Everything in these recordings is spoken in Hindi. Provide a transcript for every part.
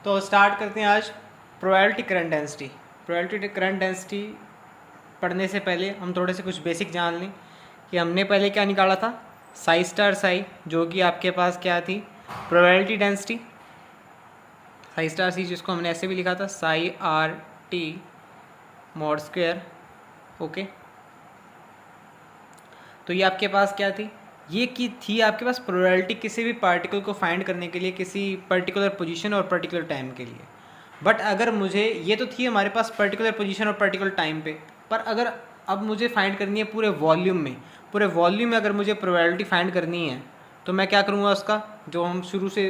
तो स्टार्ट करते हैं आज probability current density. Probability current density पढ़ने से पहले हम थोड़े से कुछ बेसिक जान लें कि हमने पहले क्या निकाला था, साई स्टार साई, जो कि आपके पास क्या थी, probability density. Sai star c जिसको हमने ऐसे भी लिखा था psi R T mod square. Okay, तो ये आपके पास क्या थी, ये की थी आपके पास प्रोबेबिलिटी किसी भी पार्टिकल को फाइंड करने के लिए किसी पर्टिकुलर पोजीशन और पर्टिकुलर टाइम के लिए। बट अगर मुझे, ये तो थी हमारे पास पर्टिकुलर पोजीशन और पर्टिकुलर टाइम पे, पर अगर अब मुझे फाइंड करनी है पूरे वॉल्यूम में, पूरे वॉल्यूम में अगर मुझे प्रोबेबिलिटी फाइंड करनी है तो मैं क्या करूँगा, उसका जो हम शुरू से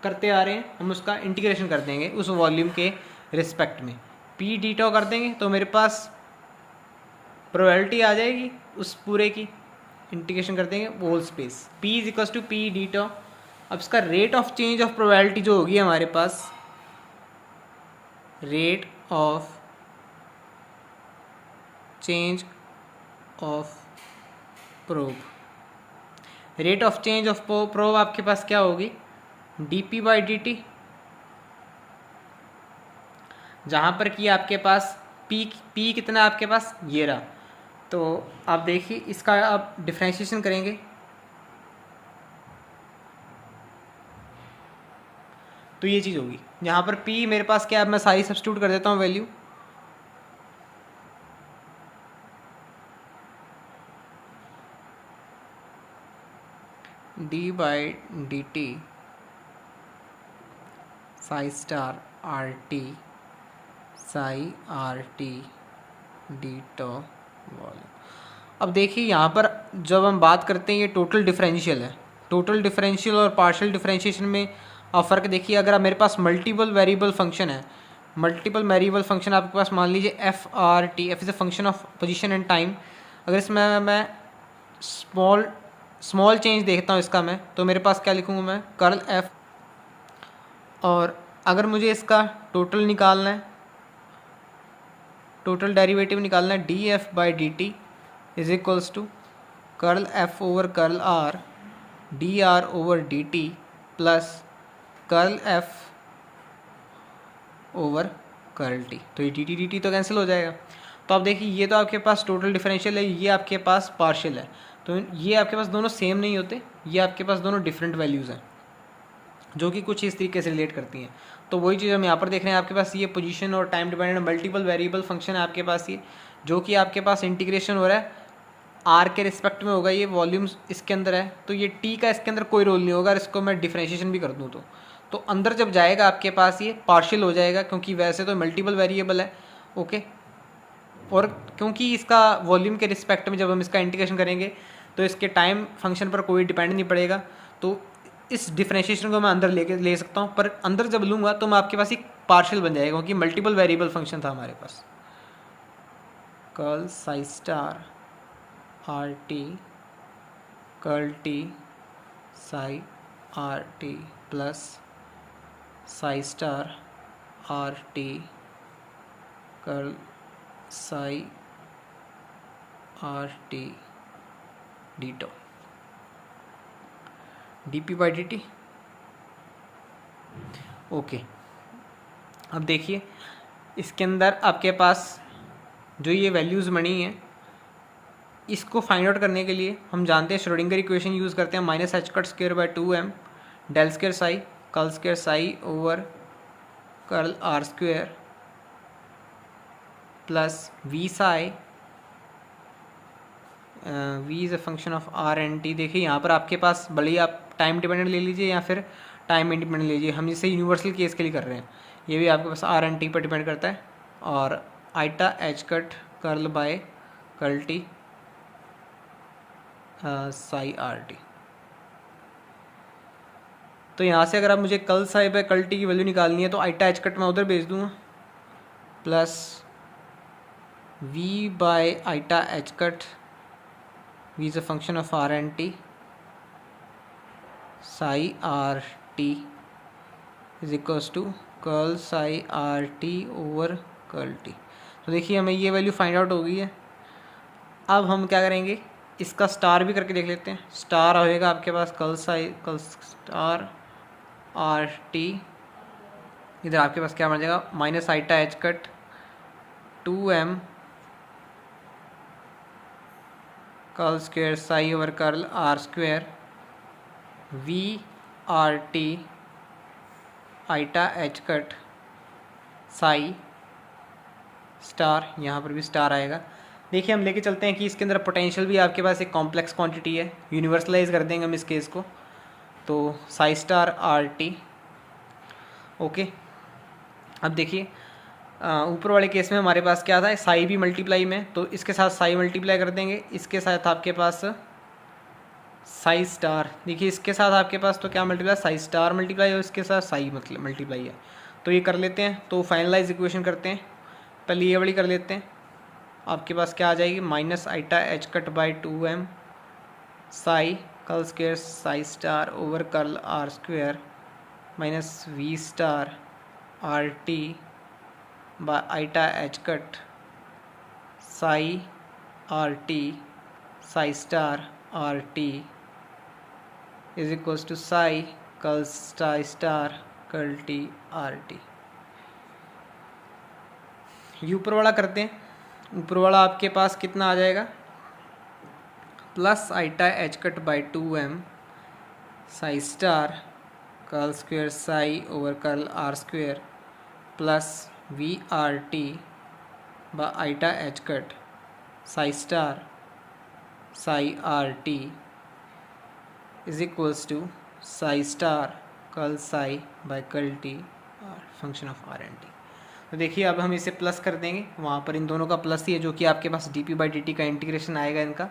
करते आ रहे हैं हम उसका इंटीग्रेशन कर देंगे उस वॉल्यूम के रिस्पेक्ट में, पी डी टॉ कर देंगे तो मेरे पास प्रोबेबिलिटी आ जाएगी उस पूरे की, इंटीग्रेशन कर देंगे whole space, p is equals to P D tau. अब इसका rate of change of probability जो होगी हमारे पास, rate of change of prob, rate of change of prob आपके पास क्या होगी, D P by D T, जहाँ पर कि आपके पास p कितना आपके पास ये रहा। तो आप देखिए इसका आप डिफ्रेंशिएशन करेंगे तो ये चीज़ होगी, यहाँ पर p मेरे पास क्या, अब मैं सारी सब्स्टिट्यूट कर देता हूँ value, d by D t psi star are t psi R T D tau volume. अब देखिए यहाँ पर जब हम बात करते हैं ये टोटल डिफरेंशियल है, टोटल डिफरेंशियल और पार्शियल डिफरेंशिएशन में आप फ़र्क देखिए। अगर आप मेरे पास मल्टीपल वेरिएबल फंक्शन है, मल्टीपल वेरिएबल फंक्शन आपके पास, मान लीजिए F R T, F is a function of position and time, अगर इसमें मैं स्मॉल चेंज देखता हूँ इसका मैं, तो मेरे पास क्या लिखूँगा मैं, कर्ल एफ। और अगर मुझे इसका टोटल निकालना है, टोटल डेरिवेटिव निकालना है, d f by D t is equals to curl f over curl r d r over d t plus curl f over curl t. तो ये डी टी तो कैंसिल हो जाएगा। तो आप देखिए ये तो आपके पास टोटल डिफरेंशियल है, ये आपके पास पार्शियल है, तो ये आपके पास दोनों सेम नहीं होते, ये आपके पास दोनों डिफरेंट वैल्यूज़ हैं जो कि कुछ इस तरीके से रिलेट करती हैं। तो वही चीज़ हम यहाँ पर देख रहे हैं, आपके पास ये पोजीशन और time dependent multiple variable function है आपके पास, ये जो कि आपके पास इंटीग्रेशन हो रहा है आर के रिस्पेक्ट में होगा, ये वॉल्यूम्स इसके अंदर है, तो ये टी का इसके अंदर कोई रोल नहीं होगा। इसको मैं डिफ्रेंशिएशन भी कर दूँ तो अंदर जब जाएगा आपके पास ये पार्शियल हो जाएगा, क्योंकि वैसे तो मल्टीपल वेरिएबल है। ओके, और क्योंकि इसका वॉल्यूम के रिस्पेक्ट में जब हम इसका इंटीग्रेशन करेंगे तो इसके टाइम फंक्शन पर कोई डिपेंड नहीं पड़ेगा, तो इस डिफ्रेंशिएशन को मैं अंदर ले सकता हूँ। पर अंदर जब लूँगा तो मैं आपके पास एक पार्शियल बन जाएगा, क्योंकि मल्टीपल वेरिएबल फंक्शन था हमारे पास। Curl psi star are T curl T psi are T plus psi star are T curl psi R T D tau D P by D T. Okay, अब देखिए इसके अंदर आपके पास जो ये वैल्यूज़ बनी हैं, इसको फाइंड आउट करने के लिए हम जानते हैं श्रोडिंगर इक्वेशन यूज़ करते हैं, minus h cut square by 2m del square psi curl square psi over curl r square plus v psi, v is a function of r and t. देखिए यहाँ पर आपके पास भले ही आप टाइम डिपेंडेंट ले लीजिए या फिर टाइम इंडिपेंडेंट लीजिए, हम इसे यूनिवर्सल केस के लिए कर रहे हैं, ये भी आपके पास आर एन टी पर डिपेंड करता है, और iota H cut curl by curl T psi are t. तो यहाँ से अगर आप मुझे curl psi by curl t की वैल्यू निकालनी है तो आइटा एच कट मैं उधर भेज दूँगा, plus v by iota H cut, v is a function of r and t psi are t is equals to curl psi are t over curl t. तो देखिए हमें ये वैल्यू फाइंड आउट हो गई है। अब हम क्या करेंगे, इसका स्टार भी करके देख लेते हैं। स्टार होएगा आपके पास कर्ल स्टार आर टी इधर आपके पास क्या बन जाएगा, minus iota H cut 2m curl square psi over curl are square v r t iota H cut psi star, यहाँ पर भी स्टार आएगा। देखिए हम लेके चलते हैं कि इसके अंदर पोटेंशियल भी आपके पास एक कॉम्प्लेक्स क्वांटिटी है, यूनिवर्सलाइज कर देंगे हम इस केस को, तो psi star R T. Okay, अब देखिए ऊपर वाले केस में हमारे पास क्या था, साई भी मल्टीप्लाई में, तो इसके साथ साई मल्टीप्लाई कर देंगे, इसके साथ आपके पास साई स्टार, देखिए इसके साथ आपके पास तो क्या मल्टीप्लाई, साई स्टार मल्टीप्लाई और इसके साथ साई मल्टीप्लाई है। तो ये कर लेते हैं, तो फाइनलाइज इक्वेशन करते हैं, पहले ये वाली कर लेते हैं। आपके पास क्या आ जाएगी, minus iota H cut by 2m psi curl square psi star over curl are square minus v star are t by iota H cut psi are t psi star are t is equals to psi curl psi star curl T R t. ये ऊपर वाला करते हैं, ऊपर वाला आपके पास कितना आ जाएगा, plus iota H cut by 2m psi star curl square psi over curl are square plus v r t by iota H cut psi star psi are t is equals to psi star curl psi by curl T r function of r and t. तो देखिए अब हम इसे प्लस कर देंगे, वहाँ पर इन दोनों का प्लस ही है जो कि आपके पास D P by D T का इंटीग्रेशन आएगा इनका,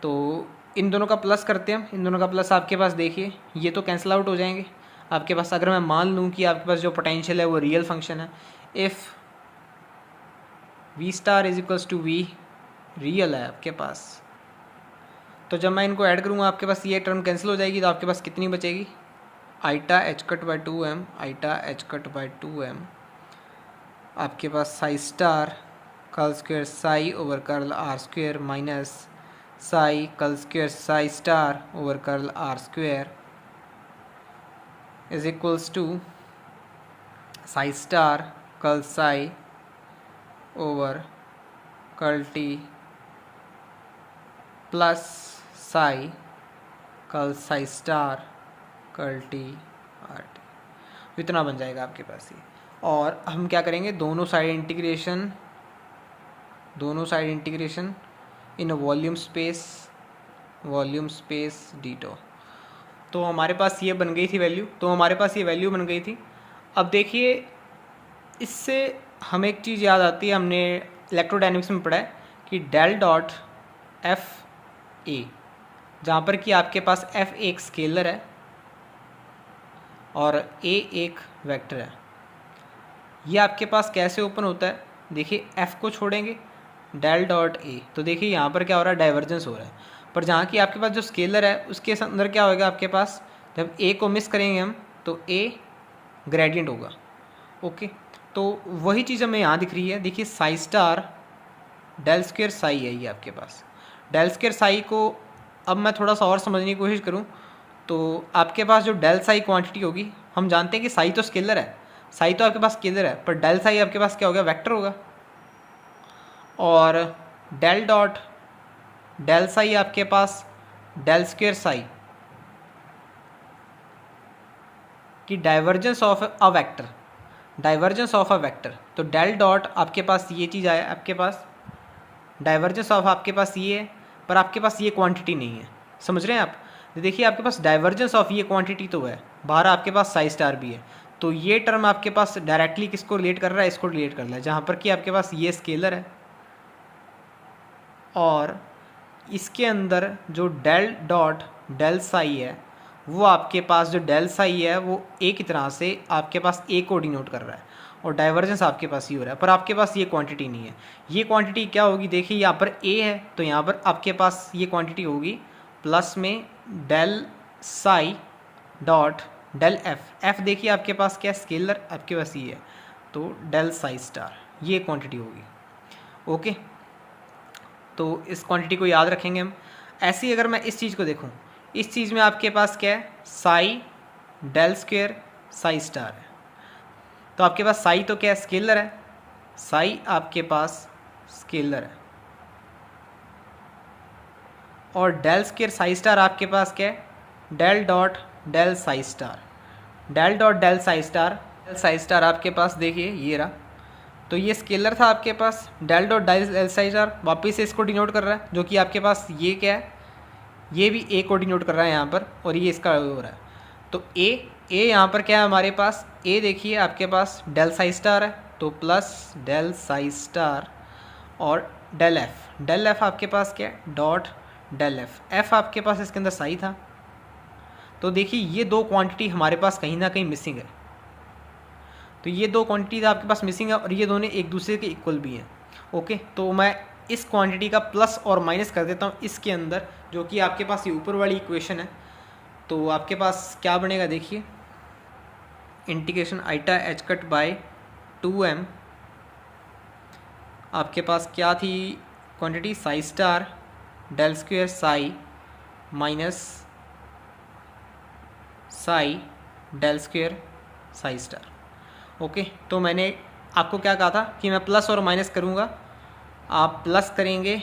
तो इन दोनों का प्लस करते हैं हम। इन दोनों का प्लस आपके पास देखिए ये तो कैंसिल आउट हो जाएंगे आपके पास। अगर मैं मान लूँ कि आपके पास जो पोटेंशियल है वो रियल फंक्शन है, if v star is equals to v real है आपके पास, तो जब मैं इनको ऐड करूँगा आपके पास ये टर्म कैंसिल हो जाएगी, तो आपके पास कितनी बचेगी, eta H cut by 2m eta H cut by 2m आपके पास psi star curl square psi over curl are square minus psi curl square psi star over curl are square is equals to psi star curl psi over curl T plus psi curl psi star curl T R T, इतना बन जाएगा आपके पास ये। और हम क्या करेंगे, दोनों side integration in volume space ditto. तो हमारे पास ये बन गई थी वैल्यू, बन गई थी। अब देखिए इससे हमें एक चीज़ याद आती है, हमने इलेक्ट्रोडायनेमिक्स में पढ़ा है कि डेल डॉट एफ ए, जहाँ पर कि आपके पास एफ एक स्केलर है और ए एक वेक्टर है, ये आपके पास कैसे ओपन होता है, देखिए एफ को छोड़ेंगे डेल डॉट ए, तो देखिए यहाँ पर क्या हो रहा है, डाइवर्जेंस हो रहा है। पर जहाँ की आपके पास जो स्केलर है उसके अंदर क्या होगा आपके पास, जब ए को मिस करेंगे हम तो ए ग्रेडियंट होगा। ओके, तो वही चीज़ हमें यहाँ दिख रही है, देखिए psi star del square psi है ये आपके पास। डेल स्क्वेयर साई को अब मैं थोड़ा सा और समझने की कोशिश करूँ तो आपके पास जो डेल साई क्वांटिटी होगी, हम जानते हैं कि साई तो स्केलर है, साई तो आपके पास स्केलर है, पर डेल साई आपके पास क्या होगा, वेक्टर होगा। और डेल डॉट डेल साई आपके पास डेल स्क्वेयर साई की डाइवर्जेंस ऑफ अ वेक्टर, तो डेल डॉट आपके पास ये चीज़ आया, आपके पास डाइवर्जेंस ऑफ आपके पास ये है, पर आपके पास ये क्वांटिटी नहीं है, समझ रहे हैं आप। देखिए आपके पास डाइवर्जेंस ऑफ ये क्वांटिटी तो है, बाहर आपके पास साई स्टार भी है, तो ये टर्म आपके पास डायरेक्टली किसको रिलेट कर रहा है, इसको रिलेट कर रहा है, जहाँ पर कि आपके पास ये स्केलर है और इसके अंदर जो डेल डॉट डेल साई है वो आपके पास जो डेल साई है वो ए की तरह से आपके पास ए को डिनोट कर रहा है और डाइवर्जेंस आपके पास ही हो रहा है, पर आपके पास ये क्वांटिटी नहीं है। ये क्वांटिटी क्या होगी, देखिए यहाँ पर ए है तो यहाँ पर आपके पास ये क्वांटिटी होगी प्लस में del psi dot del f देखिए आपके पास क्या स्केलर आपके पास ये है, तो डेल साई स्टार ये क्वांटिटी होगी। ओके, तो इस क्वांटिटी को याद रखेंगे हम। ऐसे ही अगर मैं इस चीज़ को देखूं, इस चीज़ में आपके पास क्या है, psi del square psi star है, तो आपके पास साई तो क्या है, स्केलर है, साई आपके पास स्केलर है, और डेल स्क्वायर साई स्टार आपके पास क्या है, del dot del psi star, del dot del psi star आपके पास देखिए ये रहा। तो ये स्केलर था आपके पास, del dot del psi star वापिस से इसको डिनोट कर रहा है, जो कि आपके पास ये क्या है, ये भी ए को डिनोट कर रहा है यहाँ पर, और ये इसका हो रहा है। तो ए यहाँ पर क्या है हमारे पास, ए देखिए आपके पास डेल साई स्टार है, तो प्लस डेल साई स्टार, और डेल एफ आपके पास क्या है, डॉट डेल एफ आपके पास इसके अंदर साई था। तो देखिए ये दो क्वांटिटी हमारे पास कहीं ना कहीं मिसिंग है, तो ये दो क्वांटिटीज आपके पास मिसिंग है, और ये दोनों एक दूसरे के इक्वल भी हैं। ओके, तो मैं इस क्वांटिटी का प्लस और माइनस कर देता हूँ इसके अंदर, जो कि आपके पास ये ऊपर वाली इक्वेशन है। तो आपके पास क्या बनेगा देखिए, integration iota H cut by 2m, आपके पास क्या थी quantity, psi star del square psi minus psi del square psi star. Okay, तो मैंने आपको क्या कहा था कि मैं प्लस और माइनस करूँगा, आप प्लस करेंगे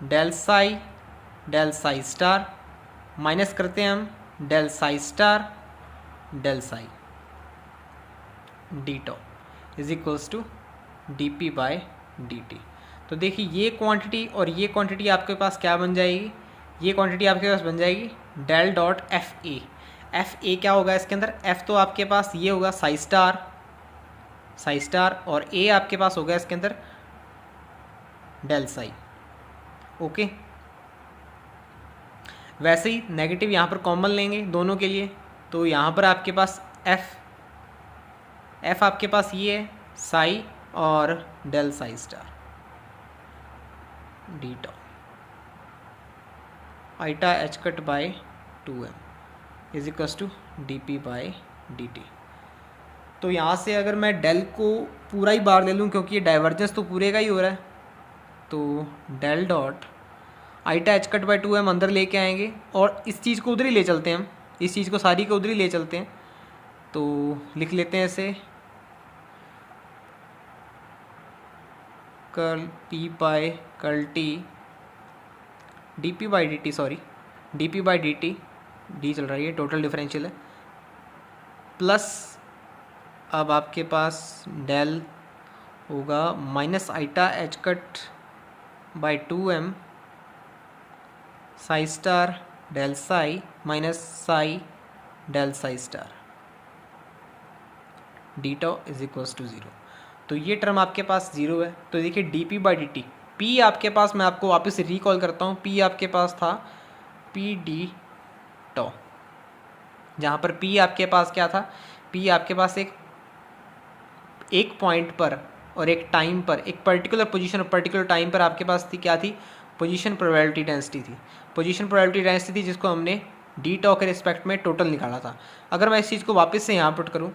डेल साई स्टार, माइनस करते हैं हम del psi star del psi d tau is equals to d p by d t. तो देखिए ये क्वांटिटी और ये क्वांटिटी आपके पास क्या बन जाएगी, ये क्वांटिटी आपके पास बन जाएगी डेल डॉट एफ ए क्या होगा इसके अंदर, एफ तो आपके पास ये होगा साई स्टार, और ए आपके पास होगा इसके अंदर डेल साई। ओके, वैसे ही नेगेटिव यहाँ पर कॉमन लेंगे दोनों के लिए, तो यहाँ पर आपके पास एफ आपके पास ये है साई और del psi star d tau iota H cut by 2m is equals to d p by d t. तो यहाँ से अगर मैं डेल को पूरा ही बाहर ले लूँ, क्योंकि ये डाइवर्जेंस तो पूरे का ही हो रहा है, तो del dot iota H cut by 2m अंदर लेके आएंगे, और इस चीज़ को उधर ही ले चलते हैं हम, इस चीज़ को सारी को उधर ही ले चलते हैं। तो लिख लेते हैं इसे curl P by curl T d P by D t, sorry d P by D t, d चल रही है, टोटल डिफरेंशियल है, प्लस अब आपके पास डेल होगा minus iota H cut by 2m psi star del psi minus psi del psi star d tau is equals to 0। तो ये टर्म आपके पास 0 है। तो देखिए D P by D T, P आपके पास, मैं आपको वापस रिकॉल करता हूँ, पी आपके पास था पी डी टॉ, जहाँ पर पी आपके पास क्या था, पी आपके पास एक पॉइंट पर और एक टाइम पर, एक पर्टिकुलर पोजीशन और पर्टिकुलर टाइम पर आपके पास थी, क्या थी, पोजीशन प्रोबेबिलिटी डेंसिटी थी, पोजीशन प्रोबेबिलिटी डेंसिटी थी, जिसको हमने डी टॉ के रिस्पेक्ट में टोटल निकाला था। अगर मैं इस चीज़ को वापस से यहाँ पुट करूँ,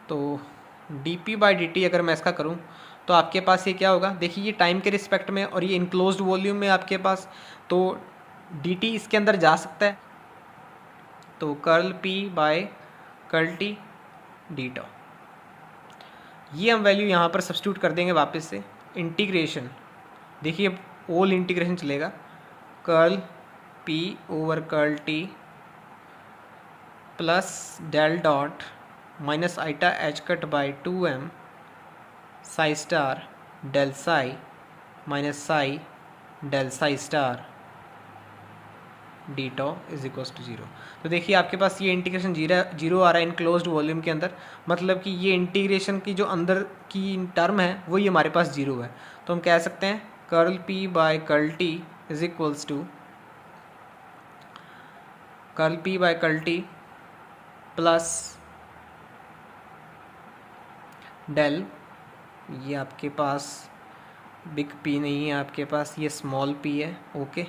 तो D P by D T अगर मैं इसका करूँ, तो आपके पास ये क्या होगा, देखिए ये टाइम के रिस्पेक्ट में और ये इनक्लोज्ड वॉल्यूम में आपके पास, तो डी टी इसके अंदर जा सकता है, तो curl P by curl T D tau, ये हम वैल्यू यहाँ पर सब्स्टिट्यूट कर देंगे वापस से, इंटीग्रेशन, देखिए ओल इंटीग्रेशन चलेगा, curl p over curl T plus del dot minus iota H cut by 2m psi star del psi minus psi del psi star d tau is equals to 0। तो देखिए आपके पास ये इंटीग्रेशन जीरो आ रहा है इनक्लोज्ड वॉल्यूम के अंदर, मतलब कि ये इंटीग्रेशन की जो अंदर की टर्म है वो ये हमारे पास 0 है। तो हम कह सकते हैं curl P by curl t is equals to curl P by curl T plus del, ये आपके पास बिग पी नहीं है, आपके पास ये स्मॉल पी है, ओके,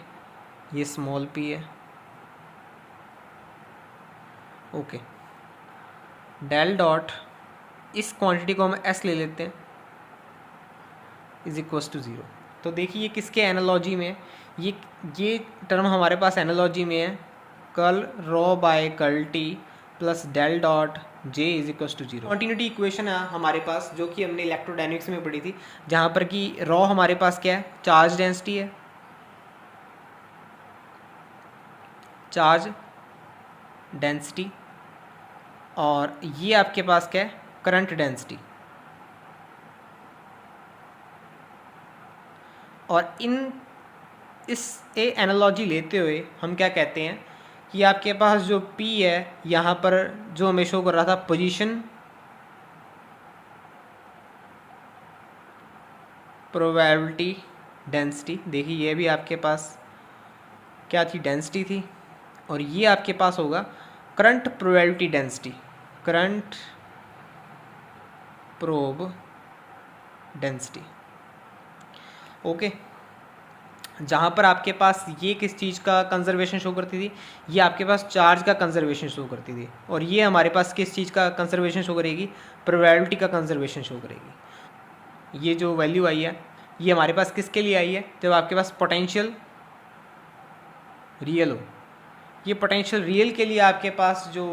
ये स्मॉल पी है, ओके, डेल डॉट इस क्वांटिटी को हम एस ले लेते हैं इज इक्वल्स टू 0। तो देखिए ये किसके एनालॉजी में, ये टर्म हमारे पास एनालॉजी में है curl rho by curl T plus del dot j is equals to zero. Continuity equation है हमारे पास जो कि हमने इलेक्ट्रोडायनेमिक्स में पढ़ी थी, जहाँ पर कि रॉ हमारे पास क्या है, चार्ज डेंसिटी है, चार्ज डेंसिटी, और ये आपके पास क्या है, करंट डेंसिटी। और इस एनालॉजी लेते हुए हम क्या कहते हैं कि आपके पास जो P है यहाँ पर जो हमें शो कर रहा था पोजीशन प्रोबेबिलिटी डेंसिटी, देखिए ये भी आपके पास क्या थी, डेंसिटी थी, और ये आपके पास होगा current probability density, current probe density. Okay, जहाँ पर आपके पास ये किस चीज़ का कंजर्वेशन शो करती थी, ये आपके पास चार्ज का कंजर्वेशन शो करती थी, और ये हमारे पास किस चीज़ का कंजर्वेशन शो करेगी, प्रोबेबिलिटी का कंजर्वेशन शो करेगी। ये जो वैल्यू आई है ये हमारे पास किसके लिए आई है, जब आपके पास पोटेंशियल रियल हो। ये पोटेंशियल रियल के लिए आपके पास जो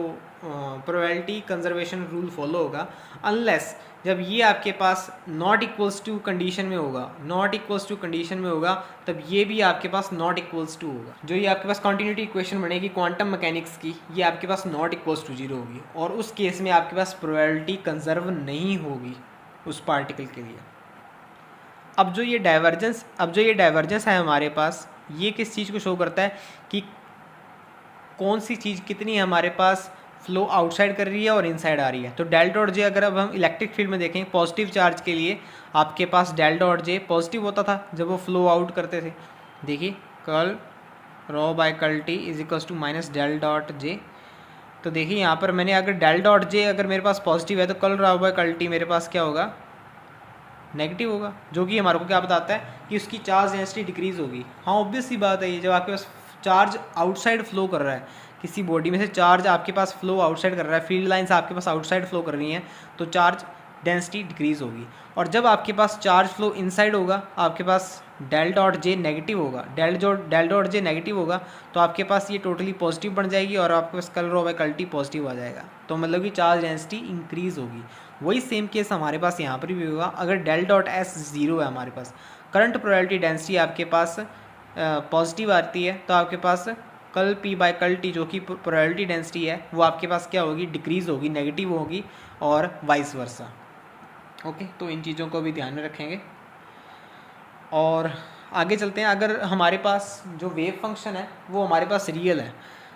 प्रोबेबिलिटी कंजर्वेशन रूल फॉलो होगा, अनलेस जब ये आपके पास नॉट इक्वल्स टू कंडीशन में होगा, नॉट इक्वल्स टू कंडीशन में होगा, तब ये भी आपके पास नॉट इक्वल्स टू होगा। जो ये आपके पास कॉन्टिन्यूटी इक्वेशन बनेगी क्वांटम मैकेनिक्स की, ये आपके पास नॉट इक्वल्स टू जीरो होगी, और उस केस में आपके पास प्रोबेबिलिटी कंजर्व नहीं होगी उस पार्टिकल के लिए। अब जो ये डाइवर्जेंस है हमारे पास, ये किस चीज़ को शो करता है कि कौन सी चीज़ कितनी हमारे पास फ्लो आउटसाइड कर रही है और इनसाइड आ रही है। तो डेल डॉट जे अगर अब हम इलेक्ट्रिक फील्ड में देखें, पॉजिटिव चार्ज के लिए आपके पास डेल डॉट जे पॉजिटिव होता था जब वो फ्लो आउट करते थे। देखिए curl rho by curl t is equals to minus del dot j. तो देखिए यहाँ पर मैंने अगर डेल डॉट जे अगर मेरे पास पॉजिटिव है तो curl rho by curl t मेरे पास क्या होगा, नेगेटिव होगा, जो कि हमारे को क्या बताता है कि उसकी चार्ज डेंसिटी डिक्रीज होगी। हाँ ऑब्वियस सी बात है, ये जब आपके पास चार्ज आउटसाइड फ्लो कर रहा है, किसी बॉडी में से चार्ज आपके पास फ्लो आउटसाइड कर रहा है, फील्ड लाइंस आपके पास आउटसाइड फ्लो कर रही हैं, तो चार्ज डेंसिटी डिक्रीज होगी। और जब आपके पास चार्ज फ्लो इनसाइड होगा, आपके पास डेल डॉट जे नेगेटिव होगा, डेल डॉट जे नेगेटिव होगा, तो आपके पास ये टोटली पॉजिटिव बन जाएगी और आपके पास curl rho by curl T positive आ जाएगा। तो मतलब कि चार्ज डेंसिटी इंक्रीज होगी। वही सेम केस हमारे पास यहाँ पर भी होगा। अगर डेल डॉट एस ज़ीरो है हमारे पास, करंट प्रोबेबिलिटी डेंसिटी आपके पास पॉजिटिव आती है, तो आपके पास curl P by curl T जो कि प्रोबेबिलिटी डेंसिटी है वो आपके पास क्या होगी, डिक्रीज होगी, नेगेटिव होगी, और वाइस वर्सा। ओके, तो इन चीज़ों को भी ध्यान में रखेंगे। और आगे चलते हैं। अगर हमारे पास जो वेव फंक्शन है वो हमारे पास रियल है,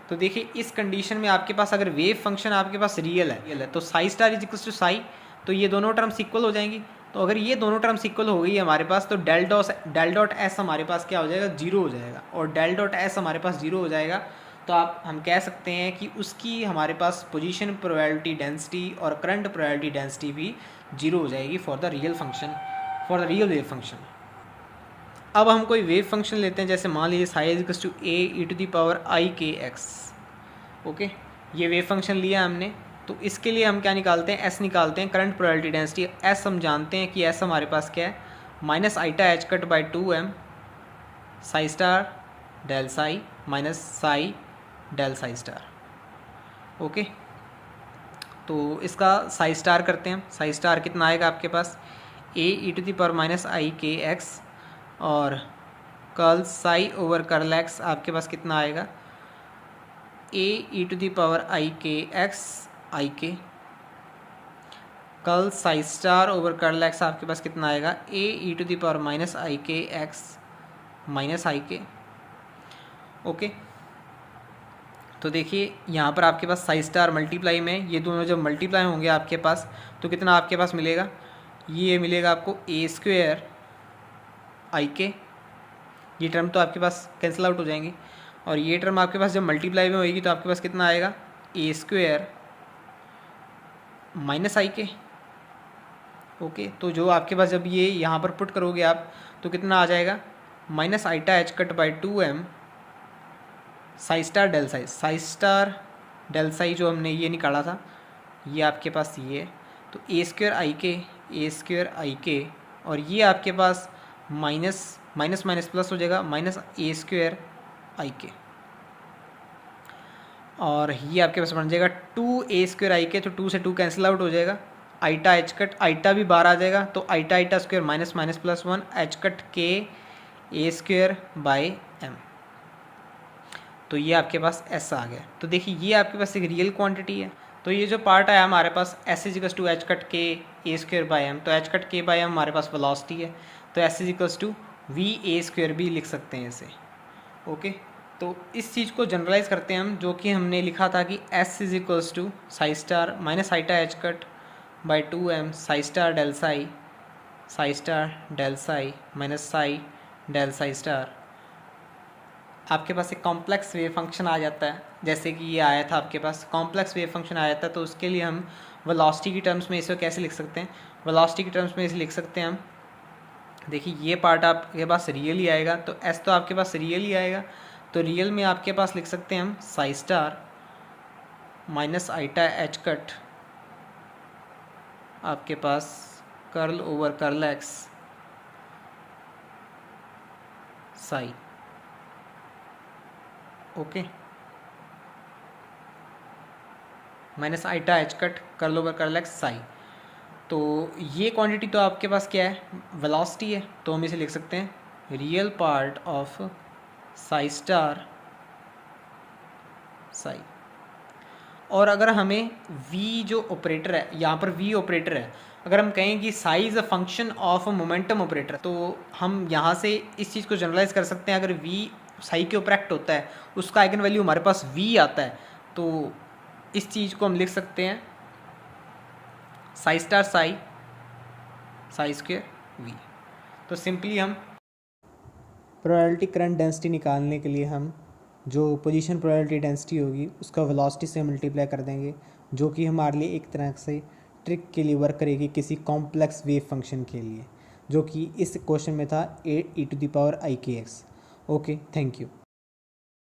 तो देखिए इस कंडीशन में आपके पास अगर वेव फंक्शन आपके पास रियल है तो psi star is equal to psi, तो ये दोनों टर्म्स इक्वल हो जाएंगी। तो अगर ये दोनों टर्म्स इक्वल हो गई हमारे पास, तो डेल डॉट एस हमारे पास क्या हो जाएगा, जीरो हो जाएगा, और डेल डॉट एस हमारे पास जीरो हो जाएगा। तो हम कह सकते हैं कि उसकी हमारे पास पोजीशन प्रोबेबिलिटी डेंसिटी और करंट प्रोबेबिलिटी डेंसिटी भी जीरो हो जाएगी for the real function, for the real wave function. अब हम कोई वेव फंक्शन लेते हैं, जैसे मान लीजिए psi is equal to A e to the power i k x. Okay, ये वेव फंक्शन लिया हमने, तो इसके लिए हम क्या निकालते हैं, एस निकालते हैं, करंट प्रोबेबिलिटी डेंसिटी। एस हम जानते हैं कि एस हमारे पास क्या है, minus iota H cut by 2m psi star del psi minus psi del psi star. Okay, तो इसका साई स्टार करते हैं। साई स्टार कितना आएगा आपके पास, ए e to the power minus I k x, और curl psi over curl x आपके पास कितना आएगा, ए e to the power i k x आई के, curl psi star over curl x आपके पास कितना आएगा, ए e to the power minus I k x minus आई के। ओके, तो देखिए यहाँ पर आपके पास साई स्टार मल्टीप्लाई में ये दोनों जब मल्टीप्लाई होंगे आपके पास, तो कितना आपके पास मिलेगा, ये मिलेगा आपको ए स्क्वेयर आई के, ये टर्म तो आपके पास कैंसिल आउट हो जाएंगी, और ये टर्म आपके पास जब मल्टीप्लाई में होगी तो आपके पास कितना आएगा, ए स्क्वेयर माइनस आई के। ओके, तो जो आपके पास जब ये यहाँ पर पुट करोगे आप, तो कितना आ जाएगा, minus iota H cut by 2m psi star del psi, psi star del psi जो हमने ये निकाला था, ये आपके पास ये है, तो ए स्क्वेयर आई के, और ये आपके पास माइनस माइनस प्लस हो जाएगा, माइनस ए स्क्वेयर आई के। और ये आपके पास बन जाएगा 2a² i k, तो 2 से 2 कैंसिल आउट हो जाएगा, आइटा एच कट, आइटा भी बाहर आ जाएगा, तो iota iota square minus minus plus 1 h cut k a²/m। तो ये आपके पास s आ गया। तो देखिए ये आपके पास एक रियल क्वांटिटी है। तो ये जो पार्ट आया हमारे पास s is equals to h cut k a²/m, तो एच कट k/m हमारे पास वेलोसिटी है, तो s इजिकल्स टू va² भी लिख सकते हैं इसे। ओके, तो इस चीज़ को जनरलाइज करते हैं हम, जो कि हमने लिखा था कि s is equals to psi star minus iota H cut by 2m psi star del psi minus psi del psi star. आपके पास एक कॉम्प्लेक्स वेव फंक्शन आ जाता है, जैसे कि ये आया था आपके पास कॉम्प्लेक्स वेव फंक्शन आया था, तो उसके लिए हम वेलोसिटी की टर्म्स में इसे कैसे लिख सकते हैं, वेलोसिटी की टर्म्स में इसे लिख सकते हैं हम। देखिए ये पार्ट आपके पास रियल ही आएगा, तो एस तो आपके पास रियल ही आएगा, तो रियल में आपके पास लिख सकते हैं हम psi star minus iota H cut आपके पास curl over curl X psi. Okay, minus iota H cut curl over curl X psi. तो ये क्वांटिटी तो आपके पास क्या है, वेलोसिटी है, तो हम इसे लिख सकते हैं real part of Sai star Sai. और अगर हमें v जो ऑपरेटर है, यहाँ पर v ऑपरेटर है, अगर हम कहें कि Sai is a function of a momentum operator, तो हम यहाँ से इस चीज़ को जनरलाइज कर सकते हैं। अगर v साई के ऊपर एक्ट होता है, उसका आइगन वैल्यू हमारे पास v आता है, तो इस चीज़ को हम लिख सकते हैं Sai star Sai square v। तो सिंपली हम प्रोबेबिलिटी करंट डेंसिटी निकालने के लिए हम जो पोजीशन प्रोबेबिलिटी डेंसिटी होगी उसका वेलोसिटी से मल्टीप्लाई कर देंगे, जो कि हमारे लिए एक तरह से ट्रिक के लिए वर्क करेगी किसी कॉम्प्लेक्स वेव फंक्शन के लिए, जो कि इस क्वेश्चन में था a e⁻⁰ okay, thank you.